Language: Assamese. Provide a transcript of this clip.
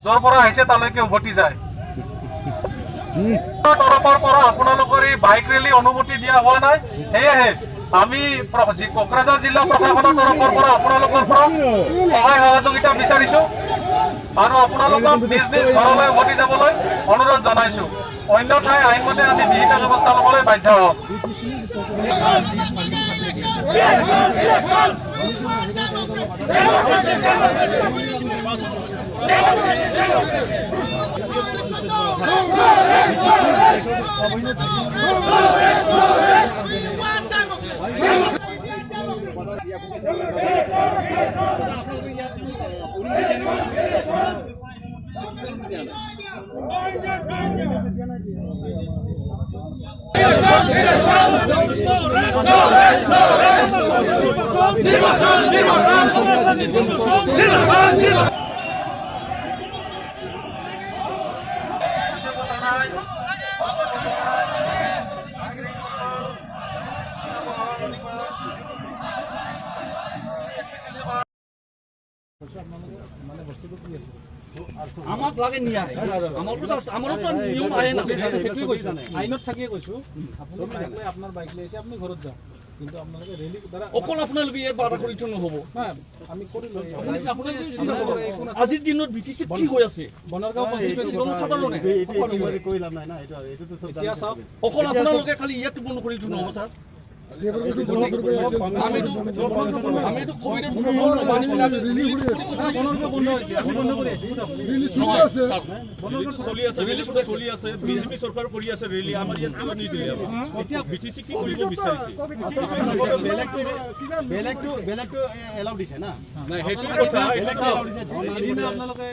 য'ৰ পৰা আহিছে তালৈকে উভতি যায়। তৰফৰ পৰা আপোনালোকৰ এই বাইক ৰেলী অনুমতি দিয়া হোৱা নাই। সেয়েহে আমি কোকৰাঝাৰ জিলা প্ৰশাসনৰ তৰফৰ পৰা আপোনালোকৰ পৰা সহায় সহযোগিতা বিচাৰিছো আৰু আপোনালোকক নিজ নিজ ঘৰলৈ উভতি যাবলৈ অনুৰোধ জনাইছো। অন্যথাই আইনমতে আমি বিহিত ব্যৱস্থা ল'বলৈ বাধ্য হ'ম। আমাক লাগে নিয়াই আমাৰতো নিয়ম আইন আছে আইনত থাকিয়ে কৈছো আপোনাৰ বাইক লৈ আহিছে আপুনি ঘৰত যাওক কিন্তু আপোনালোকে ৰেলী দ্বাৰা অকল আপোনালোকে ইয়াত বাধা কৰি থৈ নহ'ব। আমি কৰিলো আজিৰ দিনত BTC কি হৈ আছে বনৰগাঁও জনসাধাৰণে অকল আপোনালোকে খালি ইয়াত বন্ধ কৰি থৈ নহ'ব ছাৰ। আমিতো কোভিডৰ চলি আছে বিজেপি চৰকাৰ কৰি আছে ৰেলী আমাৰ ইয়াত নিদিলে এতিয়া BTC কি কৰিব বিচাৰিছে বেলেগটো এলাউ দিছে না নাই সেইটো কথা আপোনালোকে